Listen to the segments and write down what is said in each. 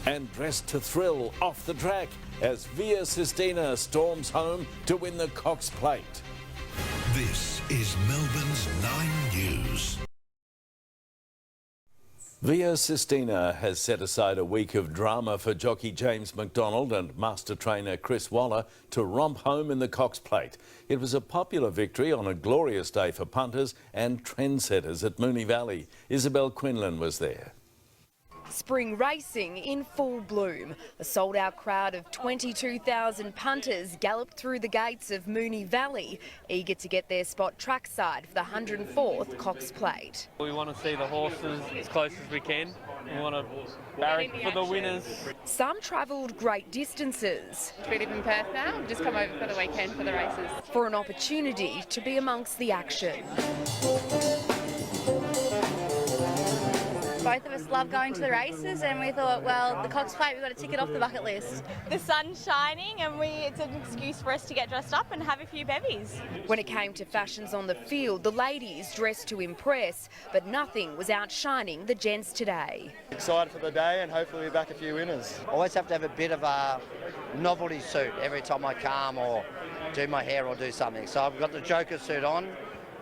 And dressed to thrill off the track as Via Sistina storms home to win the Cox Plate. This is Melbourne's 9 News. Via Sistina has set aside a week of drama for jockey James McDonald and master trainer Chris Waller to romp home in the Cox Plate. It was a popular victory on a glorious day for punters and trendsetters at Moonee Valley. Isabel Quinlan was there. Spring racing in full bloom. A sold-out crowd of 22,000 punters galloped through the gates of Moonee Valley, eager to get their spot trackside for the 104th Cox Plate. We want to see the horses as close as we can. We want to barrack for the winners. Some travelled great distances. We live in Perth now. We've just come over for the weekend for the races. For an opportunity to be amongst the action. Both of us love going to the races, and we thought, well, the Cox Plate, we've got to tick it off the bucket list. The sun's shining and it's an excuse for us to get dressed up and have a few bevies. When it came to fashions on the field, the ladies dressed to impress, but nothing was outshining the gents today. Excited for the day and hopefully we're back a few winners. I always have to have a bit of a novelty suit every time I come or do my hair or do something. So I've got the Joker suit on.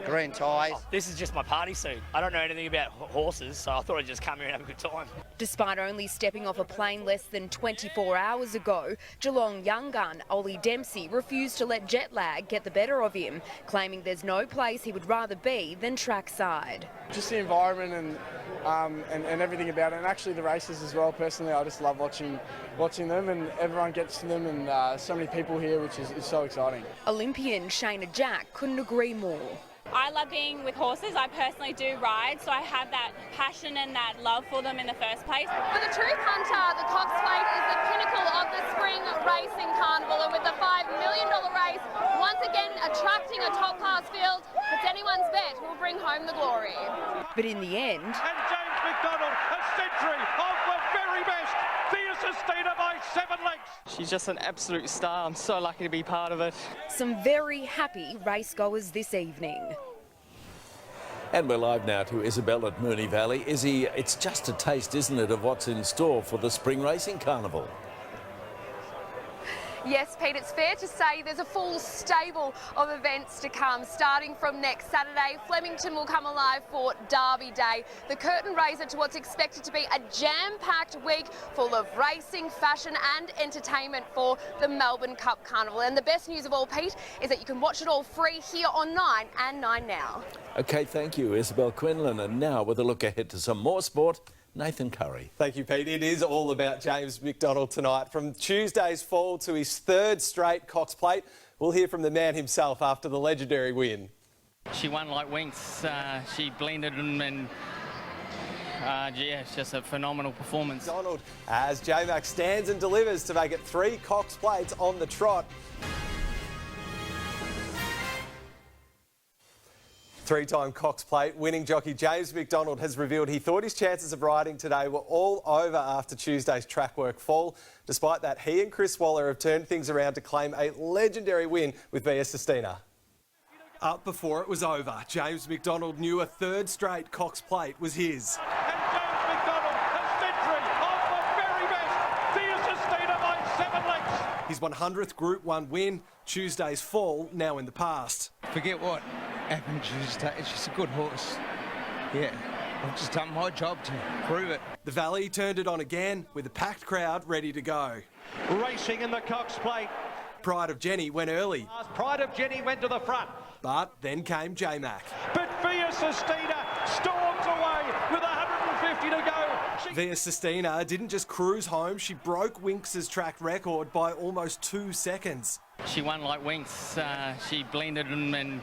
Green ties. This is just my party suit. I don't know anything about horses, so I thought I'd just come here and have a good time. Despite only stepping off a plane less than 24 hours ago, Geelong young gun Ollie Dempsey refused to let jet lag get the better of him, claiming there's no place he would rather be than trackside. Just the environment and everything about it, and actually the races as well. Personally, I just love watching them, and everyone gets to them, and so many people here, which is so exciting. Olympian Shayna Jack couldn't agree more. I love being with horses. I personally do ride, so I have that passion and that love for them in the first place. For the true hunter, the Cox Plate is the pinnacle of the spring racing carnival, and with the $5 million race, once again attracting a top-class field, it's anyone's bet who will bring home the glory. But in the end... And James McDonald, a century of the very best. Via Sistina by 7 lengths. She's just an absolute star. I'm so lucky to be part of it. Some very happy racegoers this evening. And we're live now to Isabel at Moonee Valley. Izzy, it's just a taste, isn't it, of what's in store for the Spring Racing Carnival? Yes, Pete, it's fair to say there's a full stable of events to come. Starting from next Saturday, Flemington will come alive for Derby Day, the curtain raiser to what's expected to be a jam-packed week full of racing, fashion and entertainment for the Melbourne Cup Carnival. And the best news of all, Pete, is that you can watch it all free here on 9 and 9 Now. OK, thank you, Isabel Quinlan. And now with a look ahead to some more sport, Nathan Curry. Thank you, Pete. It is all about James McDonald tonight. From Tuesday's fall to his 3rd straight Cox Plate, we'll hear from the man himself after the legendary win. She won like winks. She blended them and yeah, it's just a phenomenal performance. McDonald, as J-Mac stands and delivers to make it 3 Cox Plates on the trot. 3-time Cox Plate winning jockey James McDonald has revealed he thought his chances of riding today were all over after Tuesday's track work fall. Despite that, he and Chris Waller have turned things around to claim a legendary win with Via Sistina. Up before it was over, James McDonald knew a 3rd straight Cox Plate was his. And James McDonald, a century of the very best. Via Sistina by 7 lengths. His 100th Group 1 win, Tuesday's fall now in the past. Forget what happened Tuesday. It's just a good horse. Yeah, I've just done my job to prove it. The Valley turned it on again with a packed crowd ready to go. Racing in the Cox Plate. Pride of Jenny went early. Pride of Jenny went to the front. But then came J-Mac. But Via Sistina storms away with 150 to go. Via Sistina didn't just cruise home, she broke Winks' track record by almost 2 seconds. She won like winks. She blended them and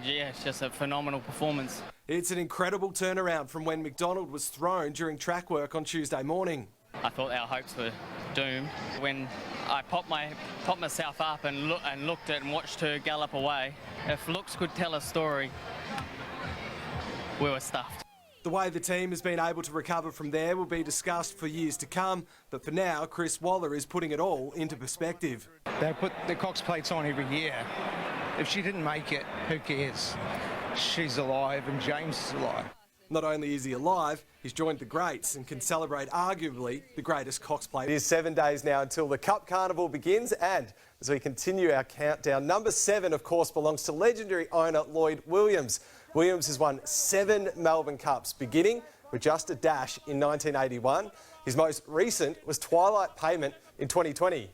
yeah, it's just a phenomenal performance. It's an incredible turnaround from when McDonald was thrown during track work on Tuesday morning. I thought our hopes were doomed. When I popped myself up and looked at and watched her gallop away, if looks could tell a story, we were stuffed. The way the team has been able to recover from there will be discussed for years to come, but for now, Chris Waller is putting it all into perspective. They put the Cox Plates on every year. If she didn't make it, who cares? She's alive and James is alive. Not only is he alive, he's joined the greats and can celebrate arguably the greatest Cox Plate. It is 7 days now until the Cup Carnival begins, and as we continue our countdown, number 7, of course, belongs to legendary owner Lloyd Williams. Williams has won 7 Melbourne Cups, beginning with just a dash in 1981. His most recent was Twilight Payment in 2020.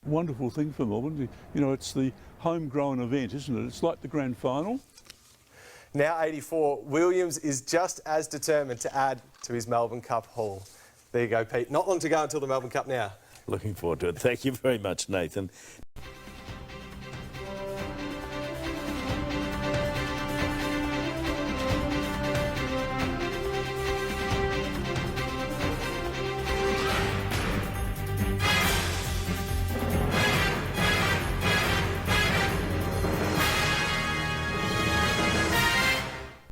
Wonderful thing for Melbourne. You know, it's the homegrown event, isn't it? It's like the grand final. Now 84, Williams is just as determined to add to his Melbourne Cup haul. There you go, Pete. Not long to go until the Melbourne Cup now. Looking forward to it. Thank you very much, Nathan.